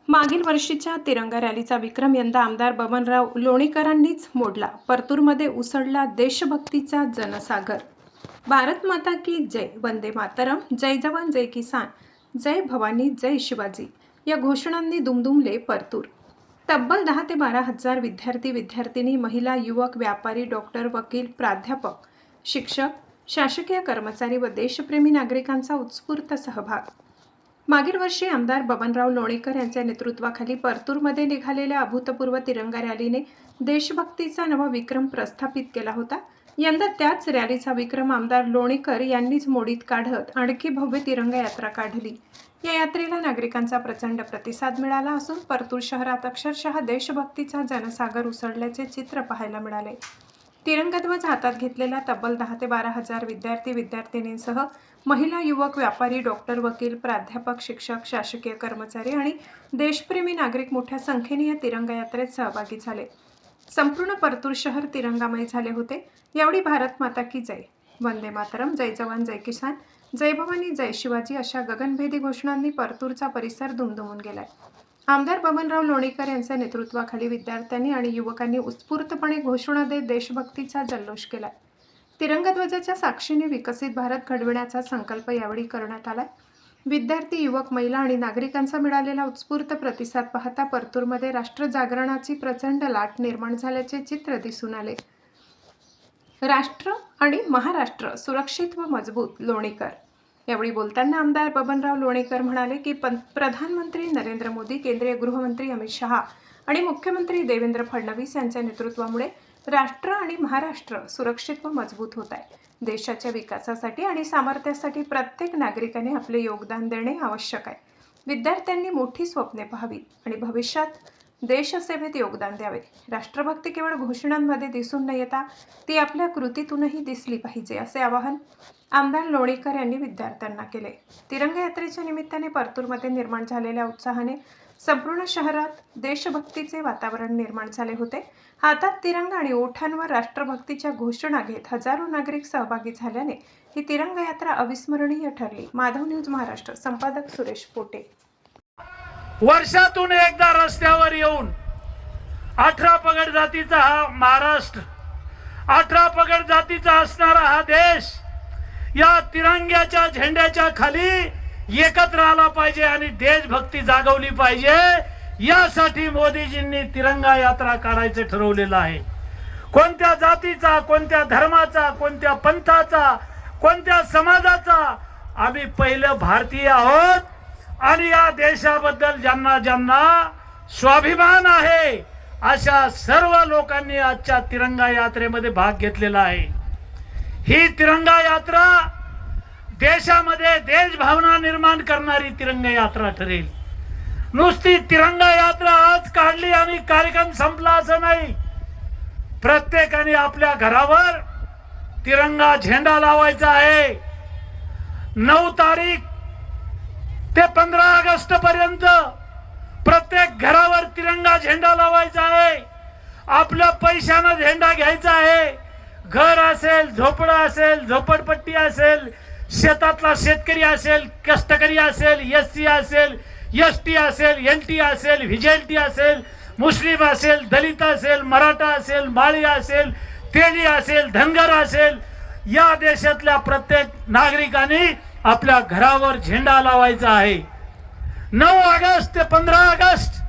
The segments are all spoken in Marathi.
मागील वर्षीच्या तिरंगा रॅलीचा विक्रम यंदा आमदार बबनराव लोणीकरांनीच मोडला. परतूरमध्ये उसळला देशभक्तीचा जनसागर. भारत माता की जय, वंदे मातरम, जय जवान जय किसान, जय भवानी जय शिवाजी या घोषणांनी दुमदुमले परतूर. तब्बल 10 ते 12 हजार विद्यार्थी विद्यार्थिनी, महिला, युवक, व्यापारी, डॉक्टर, वकील, प्राध्यापक, शिक्षक, शासकीय कर्मचारी व देशप्रेमी नागरिकांचा उत्स्फूर्त सहभाग. मागील वर्षी आमदार बबनराव लोणीकर यांच्या नेतृत्वाखाली परतूरमध्ये निघालेल्या अभूतपूर्व तिरंगा रॅलीने देशभक्तीचा नवा विक्रम प्रस्थापित केला होता. यंदा त्याच रॅलीचा विक्रम आमदार लोणीकर यांनीच मोडीत काढत आणखी भव्य तिरंगा यात्रा काढली. या यात्रेला नागरिकांचा प्रचंड प्रतिसाद मिळाला असून परतूर शहरात अक्षरशः देशभक्तीचा जनसागर उसळल्याचे चित्र पाहायला मिळाले. तिरंगाध्वज हातात घेतलेल्या तब्बल 10 ते 12 हजार विद्यार्थी विद्यार्थिनींसह महिला, युवक, व्यापारी, डॉक्टर, वकील, प्राध्यापक, शिक्षक, शासकीय कर्मचारी आणि देशप्रेमी नागरिक मोठ्या संख्येने या तिरंगा यात्रेत सहभागी झाले. संपूर्ण परतूर शहर तिरंगामय झाले होते. यावेळी भारत माता की जय, वंदे मातरम, जय जवान जय किसान, जय भवानी जय शिवाजी अशा गगनभेदी घोषणांनी परतूरचा परिसर दुमदुमून गेलाय. आमदार बबनराव लोणीकर यांच्या नेतृत्वाखाली विद्यार्थ्यांनी आणि युवकांनी उत्स्फूर्तपणे घोषणा देत देशभक्तीचा जल्लोष केलाय. तिरंगाध्वजाच्या साक्षीने विकसित भारत घडविण्याचा संकल्प यावेळी करण्यात आलाय. विद्यार्थी, युवक, महिला आणि नागरिकांचा मिळालेला उत्स्फूर्त प्रतिसाद पाहता परतूरमध्ये राष्ट्र जागरणाची प्रचंड लाट निर्माण झाल्याचे चित्र दिसून आले. राष्ट्र आणि महाराष्ट्र सुरक्षित व मजबूत, लोणीकर. यावेळी बोलताना आमदार बबनराव लोणीकर म्हणाले की प्रधानमंत्री नरेंद्र मोदी, केंद्रीय गृहमंत्री अमित शहा आणि मुख्यमंत्री देवेंद्र फडणवीस यांच्या नेतृत्वामुळे राष्ट्र आणि महाराष्ट्र सुरक्षित व मजबूत होत आहे. देशाच्या विकासासाठी आणि सामर्थ्यासाठी प्रत्येक नागरिकाने आपले योगदान देणे आवश्यक आहे. विद्यार्थ्यांनी मोठी स्वप्ने पाहावीत आणि भविष्यात देशसेवेत योगदान द्यावे. राष्ट्रभक्ती केवळ घोषणांमध्ये दिसून न येता ती आपल्या कृतीतूनही दिसली पाहिजे, असे आवाहन आमदार लोणीकर यांनी विद्यार्थ्यांना केले. तिरंगा यात्रेच्या निमित्ताने परतूरमध्ये निर्माण झालेल्या उत्साहाने संपूर्ण शहरात देशभक्तीचे वातावरण निर्माण झाले होते. हातात तिरंगा आणि ओठांवर राष्ट्रभक्तीच्या घोषणा घेत हजारो नागरिक सहभागी झाल्याने ही तिरंगा यात्रा अविस्मरणीय ठरली. माधव न्यूज महाराष्ट्र, संपादक सुरेश पोटे. वर्षातून एकदा रस्त्यावर येऊन 18 पगड जातीचा हा महाराष्ट्र, 18 पगड जातीचा असणारा हा देश या तिरंग्याच्या झेंड्याच्या खाली एकत्र आला पाहिजे आणि देशभक्ती जागवली पाहिजे. यासाठी मोदीजींनी तिरंगा यात्रा काढायचं ठरवलेलं आहे. कोणत्या जातीचा, कोणत्या धर्माचा, कोणत्या पंथाचा, कोणत्या समाजाचा, आम्ही पहिलं भारतीय आहोत आणि या देशाबद्दल ज्यांना ज्यांना स्वाभिमान आहे अशा सर्व लोकांनी आजच्या तिरंगा यात्रेमध्ये भाग घेतलेला आहे. ही तिरंगा यात्रा देशामध्ये देशभावना निर्माण करणारी तिरंगा यात्रा ठरेल. नुसती तिरंगा यात्रा आज काढली आणि कार्यक्रम संपला असं नाही. प्रत्येकाने आपल्या घरावर तिरंगा झेंडा लावायचा आहे. 9 तारीख ते 15 ऑगस्ट पर्यंत प्रत्येक घरावर तिरंगा झेंडा लावायचा आहे. आपल्या पैशानं झेंडा घ्यायचा आहे. घर असेल, झोपडा असेल, झोपडपट्टी असेल, शेतातला शेतकरी असेल, कष्टकरी असेल, एससी असेल, एसटी असेल, एनटी असेल, व्हीजेलटी असेल, मुस्लिम असेल, दलित असेल, मराठा असेल, माळी असेल, तेली असेल, धनगर असेल, या देशातल्या प्रत्येक नागरिकांनी आपल्या घरावर झेंडा लावायचा आहे. 9 ऑगस्ट ते 15 ऑगस्ट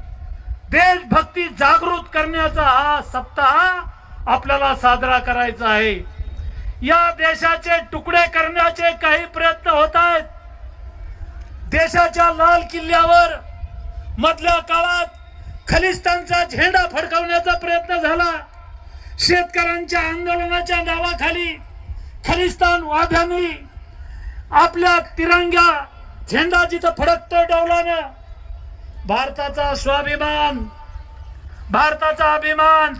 देशभक्ती जागृत करण्याचा हा सप्ताह आपल्याला साजरा करायचा आहे. या देशाचे तुकडे करण्याचे काही प्रयत्न होत आहेत. देशाच्या लाल किल्ल्यावर मधल्या काळात खलिस्तानचा झेंडा फडकवण्याचा प्रयत्न झाला. शेतकऱ्यांच्या आंदोलनाच्या नावाखाली खलिस्तान वाद्यांनी आपल्या तिरंगा झेंडा जिथं फडकतो डौलानं, भारताचा स्वाभिमान, भारताचा अभिमान,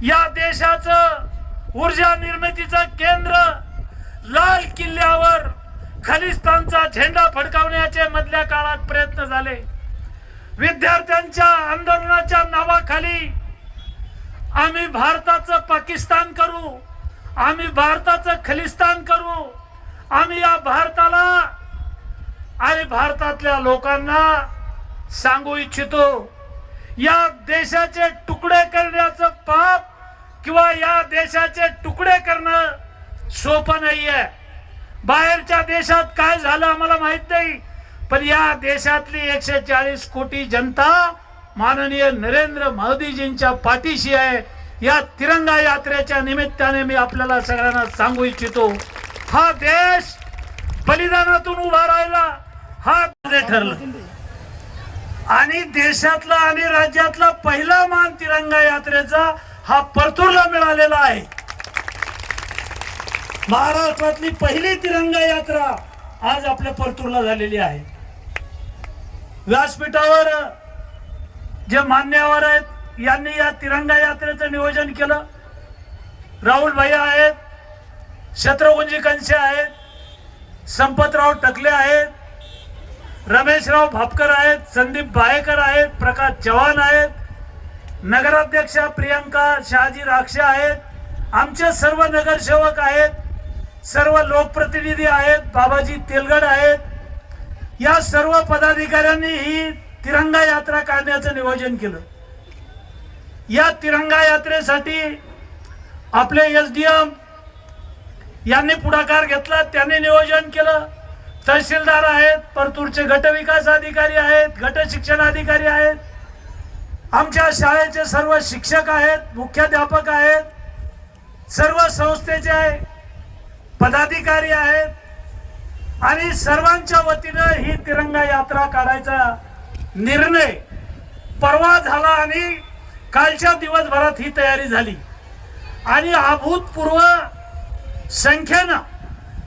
या देशाचं ऊर्जा निर्मितीचं केंद्र लाल किल्ल्यावर खलिस्तानचा झेंडा फडकवण्याचे मधल्या काळात प्रयत्न झाले. विद्यार्थ्यांच्या आंदोलनाच्या नावाखाली आम्ही भारताचं पाकिस्तान करू, आम्ही भारताचं खलिस्तान करू, आम्ही या भारताला आणि भारतातल्या लोकांना सांगू इच्छितो, या देशाचे तुकडे करण्याचं पाप किंवा या देशाचे तुकडे करणं सोपं नाहीये. बाहेरच्या देशात काय झालं आम्हाला माहित नाही, पण या देशातली 140 कोटी जनता माननीय नरेंद्र मोदीजींच्या पाठीशी आहे. या तिरंगा यात्रेच्या निमित्ताने मी आपल्याला सगळ्यांना सांगू इच्छितो, हा देश बलिदानातून उभा राहिला, हा ठरलं. आणि देशातला आणि राज्यातला पहिला मान तिरंगा यात्रेचा हा परतूरला मिळालेला आहे. महाराष्ट्रातली पहिली तिरंगा यात्रा आज आपल्या परतूरला झालेली आहे. व्यासपीठावर जे मान्यवर आहेत यांनी या तिरंगा यात्रेचं नियोजन केलं. राहुल भैया आहेत, शत्रुघ्नजी कंसे आहेत, संपतराव टकले आहेत, रमेशराव भापकर आहेत, संदीप भायेकर आहेत, प्रकाश चव्हाण आहेत, नगराध्यक्षा प्रियंका शहाजी राक्षे आहेत, आमचे सर्व नगरसेवक आहेत, सर्व लोकप्रतिनिधी आहेत, बाबाजी तेलगड आहेत. या सर्व पदाधिकाऱ्यांनी ही तिरंगा यात्रा काढण्याचं नियोजन केलं. या तिरंगा यात्रेसाठी आपले एसडीएम यांनी पुढाकार घेतला, त्यांनी नियोजन केलं. तहसीलदार आहेत, परतूरचे गट विकास अधिकारी आहेत, गट शिक्षण अधिकारी आहेत, आमच्या शाळेचे सर्व शिक्षक आहेत, मुख्याध्यापक आहेत, सर्व संस्थेचे पदाधिकारी आहेत आणि सर्वांच्या वतीनं ही तिरंगा यात्रा काढायचा निर्णय परवा झाला आणि कालच्या दिवसभरात ही तयारी झाली. आणि अभूतपूर्व संख्येनं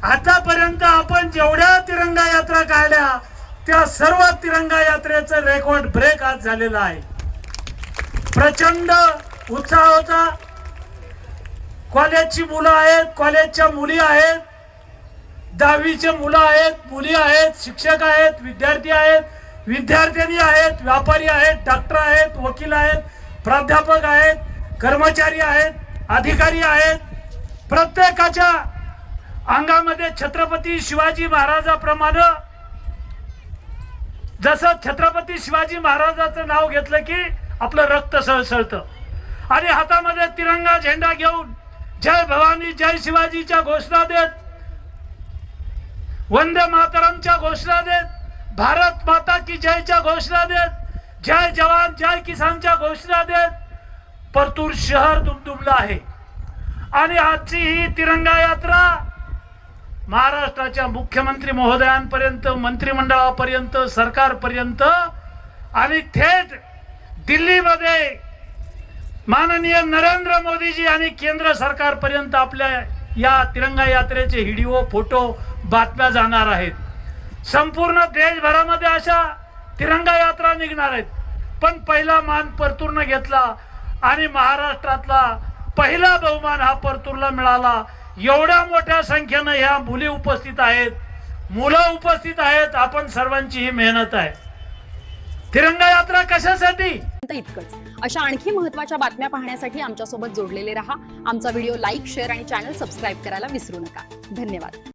आतापर्यंत आपण जेवढ्या तिरंगा यात्रा काढल्या त्या सर्व तिरंगा यात्रेचं रेकॉर्ड ब्रेक आज झालेला आहे. प्रचंड उत्साह होता. कॉलेजची मुलं आहेत, कॉलेजच्या मुली आहेत, 10वीचे मुलं आहेत, मुली आहेत, शिक्षक आहेत, विद्यार्थी आहेत, विद्यार्थिनी आहेत, व्यापारी आहेत, डॉक्टर आहेत, वकील आहेत, प्राध्यापक आहेत, कर्मचारी आहेत, अधिकारी आहेत. प्रत्येकाच्या अंगामध्ये छत्रपती शिवाजी महाराजाप्रमाणे, जसं छत्रपती शिवाजी महाराजाचं नाव घेतलं की आपलं रक्त सळसळतं. आणि हातामध्ये तिरंगा झेंडा घेऊन जय भवानी जय शिवाजीच्या घोषणा देत, वंदे मातरमच्या घोषणा देत, भारत माता की जयच्या घोषणा देत, जय जवान जय किसानच्या घोषणा देत परतूर शहर दुमदुमलं आहे. आणि आजची ही तिरंगा यात्रा महाराष्ट्राच्या मुख्यमंत्री महोदयांपर्यंत, मंत्रिमंडळापर्यंत, सरकारपर्यंत आणि थेट दिल्लीमध्ये माननीय नरेंद्र मोदीजी आणि केंद्र सरकारपर्यंत आपल्या या तिरंगा यात्रेचे व्हिडिओ, फोटो, बातम्या जाणार आहेत. संपूर्ण देशभरामध्ये अशा तिरंगा यात्रा निघणार आहेत. पण पहिला मान परतूरनं घेतला आणि महाराष्ट्रातला पहिला बहुमान हा परतूरला मिळाला. एवढ्या मोठ्या संख्येनं ह्या मुली उपस्थित आहेत, मुलं उपस्थित आहेत. आपण सर्वांची ही मेहनत आहे. तिरंगा यात्रा कशासाठी? इतकंच. अशा आणखी महत्त्वाच्या बातम्या पाहण्यासाठी आमच्यासोबत जोडलेले रहा. आमचा व्हिडिओ लाईक, शेअर आणि चॅनल सबस्क्राईब करायला विसरू नका. धन्यवाद.